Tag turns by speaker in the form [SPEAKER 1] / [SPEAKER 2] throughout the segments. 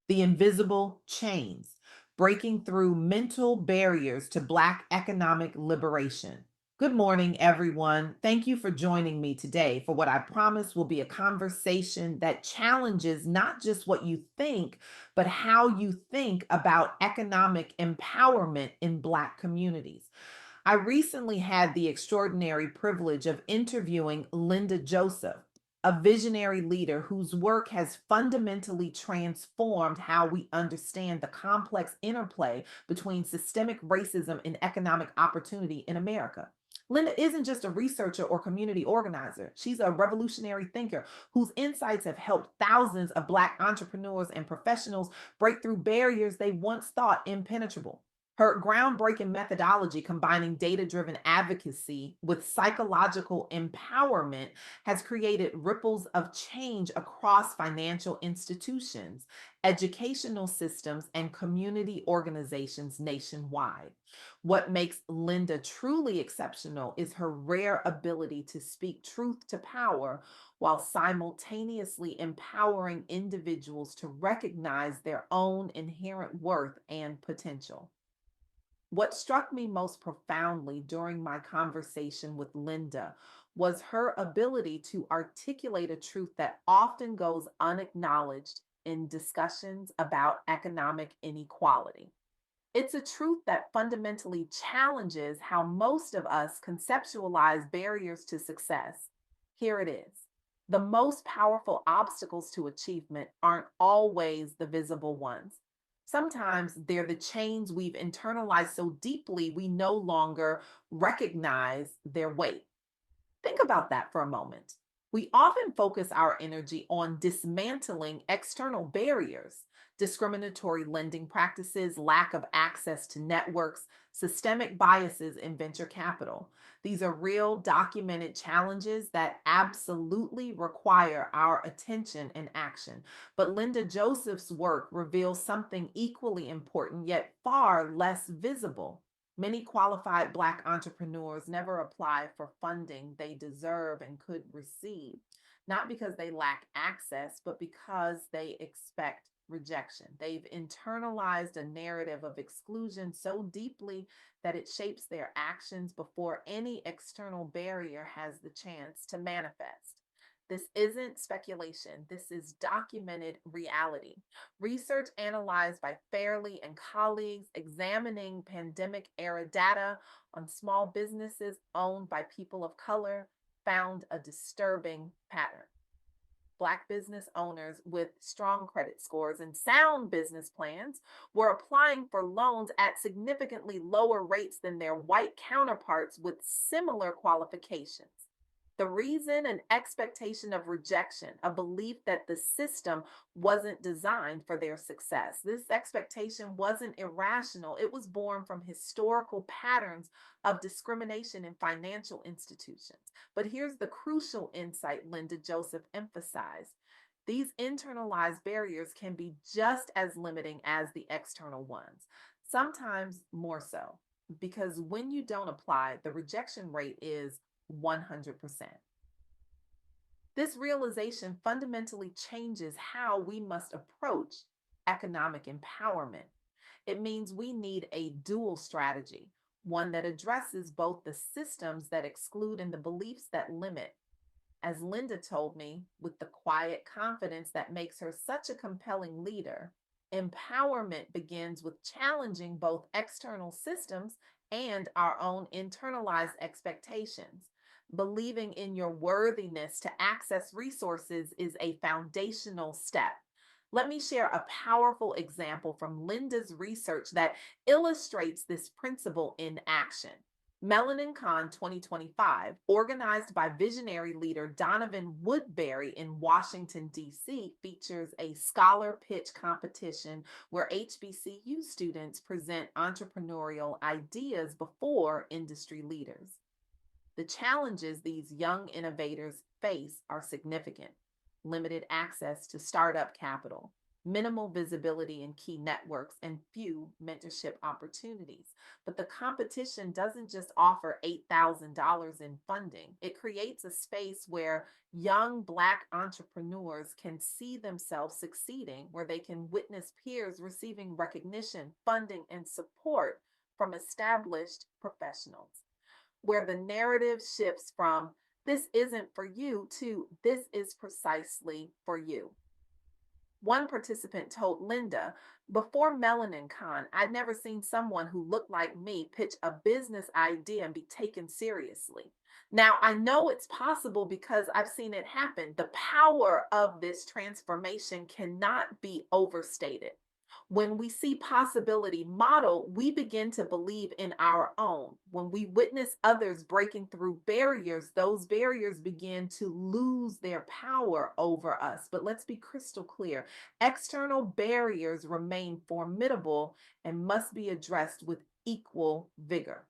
[SPEAKER 1] The Invisible Chains, Breaking Through Mental Barriers to Black Economic Liberation. Good morning, everyone. Thank you for joining me today for what I promise will be a conversation that challenges not just what you think, but how you think about economic empowerment in Black communities. I recently had the extraordinary privilege of interviewing Linda Joseph, a visionary leader whose work has fundamentally transformed how we understand the complex interplay between systemic racism and economic opportunity in America. Linda isn't just a researcher or community organizer. She's a revolutionary thinker whose insights have helped thousands of Black entrepreneurs and professionals break through barriers they once thought impenetrable. Her groundbreaking methodology, combining data driven advocacy with psychological empowerment, has created ripples of change across financial institutions, educational systems, and community organizations nationwide. What makes Linda truly exceptional is her rare ability to speak truth to power while simultaneously empowering individuals to recognize their own inherent worth and potential. What struck me most profoundly during my conversation with Linda was her ability to articulate a truth that often goes unacknowledged in discussions about economic inequality. It's a truth that fundamentally challenges how most of us conceptualize barriers to success. Here it is. The most powerful obstacles to achievement aren't always the visible ones. Sometimes they're the chains we've internalized so deeply we no longer recognize their weight. Think about that for a moment. We often focus our energy on dismantling external barriers, discriminatory lending practices, lack of access to networks, systemic biases in venture capital. These are real documented challenges that absolutely require our attention and action. But Linda Joseph's work reveals something equally important, yet far less visible. Many qualified Black entrepreneurs never apply for funding they deserve and could receive, not because they lack access, but because they expect rejection. They've internalized a narrative of exclusion so deeply that it shapes their actions before any external barrier has the chance to manifest. This isn't speculation, this is documented reality. Research analyzed by Fairley and colleagues examining pandemic era data on small businesses owned by people of color found a disturbing pattern. Black business owners with strong credit scores and sound business plans were applying for loans at significantly lower rates than their white counterparts with similar qualifications. The reason, an expectation of rejection, a belief that the system wasn't designed for their success. This expectation wasn't irrational, it was born from historical patterns of discrimination in financial institutions. But here's the crucial insight Linda Joseph emphasized. These internalized barriers can be just as limiting as the external ones, sometimes more so, because when you don't apply, the rejection rate is 100%. This realization fundamentally changes how we must approach economic empowerment. It means we need a dual strategy, one that addresses both the systems that exclude and the beliefs that limit. As Linda told me, with the quiet confidence that makes her such a compelling leader, empowerment begins with challenging both external systems and our own internalized expectations. Believing in your worthiness to access resources is a foundational step. Let me share a powerful example from Linda's research that illustrates this principle in action. MelaninCon 2025, organized by visionary leader Donovan Woodbury in Washington, D.C., features a scholar pitch competition where HBCU students present entrepreneurial ideas before industry leaders. The challenges these young innovators face are significant: limited access to startup capital, minimal visibility in key networks, and few mentorship opportunities. But the competition doesn't just offer $8,000 in funding, it creates a space where young Black entrepreneurs can see themselves succeeding, where they can witness peers receiving recognition, funding, and support from established professionals, where the narrative shifts from this isn't for you to this is precisely for you. One participant told Linda, before MelaninCon, I'd never seen someone who looked like me pitch a business idea and be taken seriously. Now, I know it's possible because I've seen it happen. The power of this transformation cannot be overstated. When we see possibility modeled, we begin to believe in our own. When we witness others breaking through barriers, those barriers begin to lose their power over us. But let's be crystal clear. External barriers remain formidable and must be addressed with equal vigor.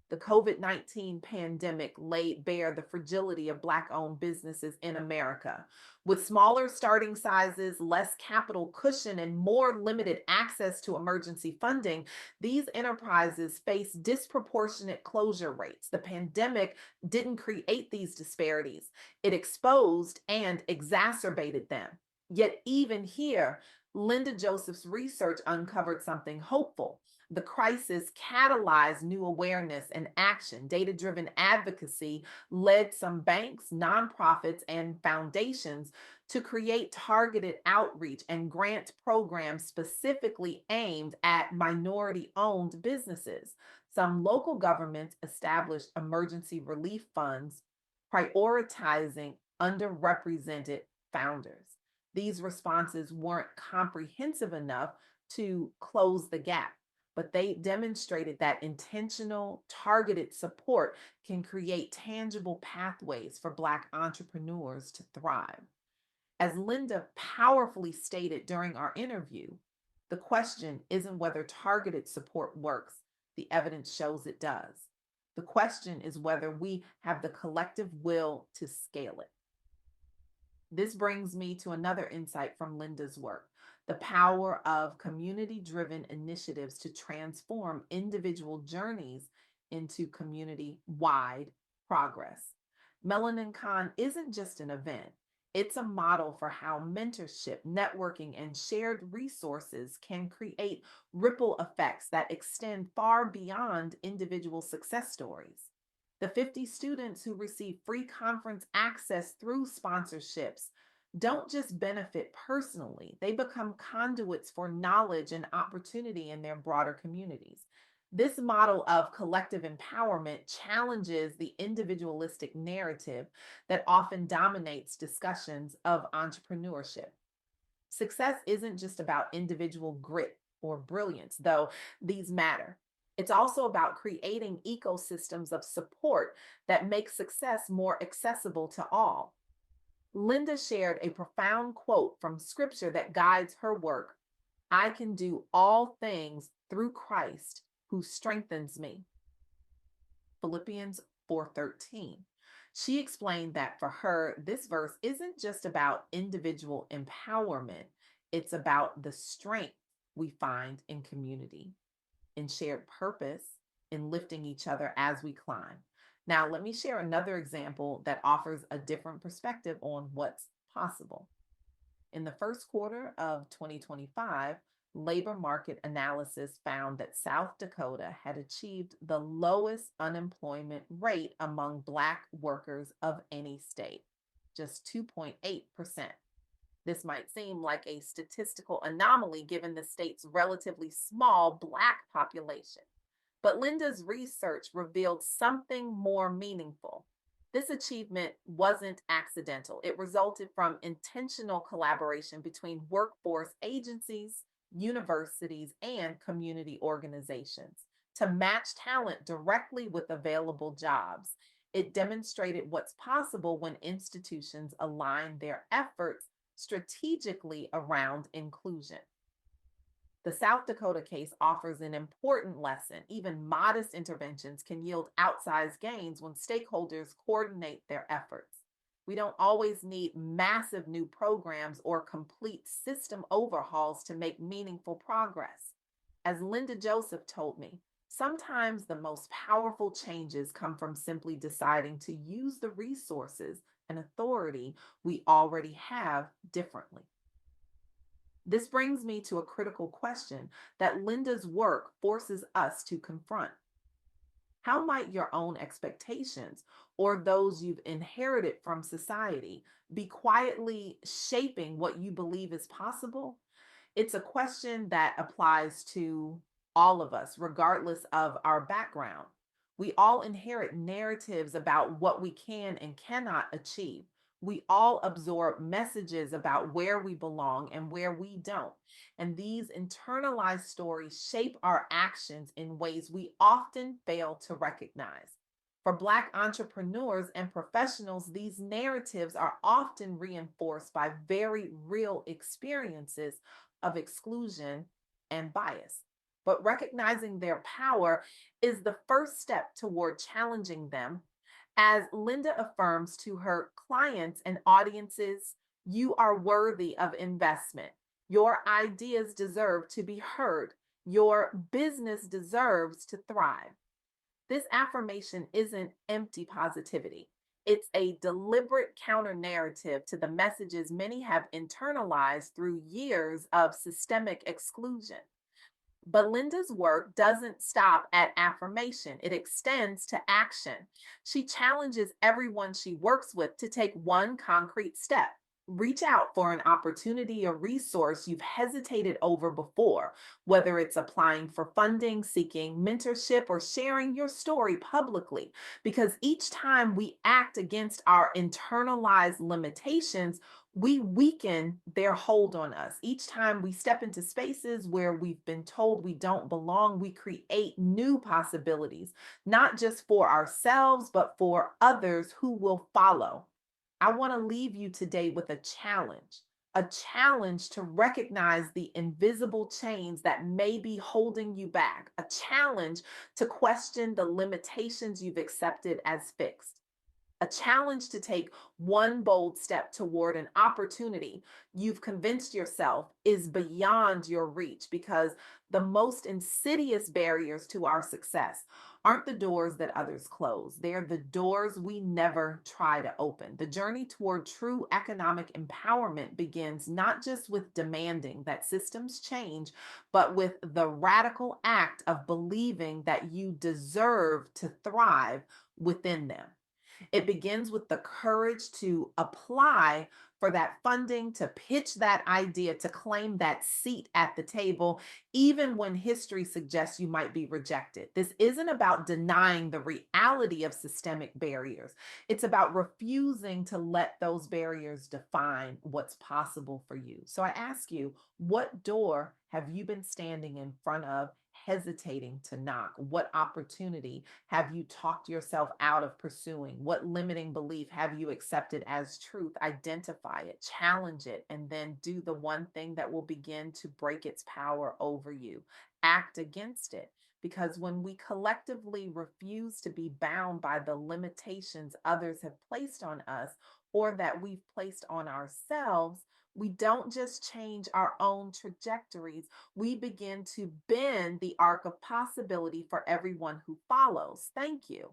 [SPEAKER 1] The COVID-19 pandemic laid bare the fragility of Black owned businesses in America. With smaller starting sizes, less capital cushion, and more limited access to emergency funding, these enterprises face disproportionate closure rates. The pandemic didn't create these disparities, it exposed and exacerbated them. Yet, even here, Linda Joseph's research uncovered something hopeful. The crisis catalyzed new awareness and action. Data driven advocacy led some banks, nonprofits, and foundations to create targeted outreach and grant programs specifically aimed at minority owned businesses. Some local governments established emergency relief funds prioritizing underrepresented founders. These responses weren't comprehensive enough to close the gap, but they demonstrated that intentional, targeted support can create tangible pathways for Black entrepreneurs to thrive. As Linda powerfully stated during our interview, the question isn't whether targeted support works, the evidence shows it does. The question is whether we have the collective will to scale it. This brings me to another insight from Linda's work: the power of community driven initiatives to transform individual journeys into community wide progress. MelaninCon isn't just an event, it's a model for how mentorship, networking, and shared resources can create ripple effects that extend far beyond individual success stories. The 50 students who receive free conference access through sponsorships don't just benefit personally, they become conduits for knowledge and opportunity in their broader communities. This model of collective empowerment challenges the individualistic narrative that often dominates discussions of entrepreneurship. Success isn't just about individual grit or brilliance, though these matter. It's also about creating ecosystems of support that make success more accessible to all. Linda shared a profound quote from scripture that guides her work: I can do all things through Christ who strengthens me. Philippians 4:13. She explained that for her, this verse isn't just about individual empowerment, it's about the strength we find in community, in shared purpose, in lifting each other as we climb. Now, let me share another example that offers a different perspective on what's possible. In the first quarter of 2025, labor market analysis found that South Dakota had achieved the lowest unemployment rate among Black workers of any state, just 2.8%. This might seem like a statistical anomaly given the state's relatively small Black population. But Linda's research revealed something more meaningful. This achievement wasn't accidental. It resulted from intentional collaboration between workforce agencies, universities, and community organizations to match talent directly with available jobs. It demonstrated what's possible when institutions align their efforts strategically around inclusion. The South Dakota case offers an important lesson. Even modest interventions can yield outsized gains when stakeholders coordinate their efforts. We don't always need massive new programs or complete system overhauls to make meaningful progress. As Linda Joseph told me, sometimes the most powerful changes come from simply deciding to use the resources and authority we already have differently. This brings me to a critical question that Linda's work forces us to confront. How might your own expectations or those you've inherited from society be quietly shaping what you believe is possible? It's a question that applies to all of us, regardless of our background. We all inherit narratives about what we can and cannot achieve. We all absorb messages about where we belong and where we don't. And these internalized stories shape our actions in ways we often fail to recognize. For Black entrepreneurs and professionals, these narratives are often reinforced by very real experiences of exclusion and bias. But recognizing their power is the first step toward challenging them. As Linda affirms to her clients and audiences, you are worthy of investment. Your ideas deserve to be heard. Your business deserves to thrive. This affirmation isn't empty positivity. It's a deliberate counter narrative to the messages many have internalized through years of systemic exclusion. But Linda's work doesn't stop at affirmation, it extends to action. She challenges everyone she works with to take one concrete step. Reach out for an opportunity or resource you've hesitated over before, whether it's applying for funding, seeking mentorship, or sharing your story publicly. Because each time we act against our internalized limitations, we weaken their hold on us. Each time we step into spaces where we've been told we don't belong, we create new possibilities, not just for ourselves, but for others who will follow. I want to leave you today with a challenge to recognize the invisible chains that may be holding you back, a challenge to question the limitations you've accepted as fixed, a challenge to take one bold step toward an opportunity you've convinced yourself is beyond your reach, because the most insidious barriers to our success aren't the doors that others close. They're the doors we never try to open. The journey toward true economic empowerment begins not just with demanding that systems change, but with the radical act of believing that you deserve to thrive within them. It begins with the courage to apply for that funding, to pitch that idea, to claim that seat at the table, even when history suggests you might be rejected. This isn't about denying the reality of systemic barriers. It's about refusing to let those barriers define what's possible for you. So I ask you, what door have you been standing in front of, hesitating to knock? What opportunity have you talked yourself out of pursuing? What limiting belief have you accepted as truth? Identify it, challenge it, and then do the one thing that will begin to break its power over you. Act against it. Because when we collectively refuse to be bound by the limitations others have placed on us or that we've placed on ourselves, we don't just change our own trajectories, we begin to bend the arc of possibility for everyone who follows. Thank you.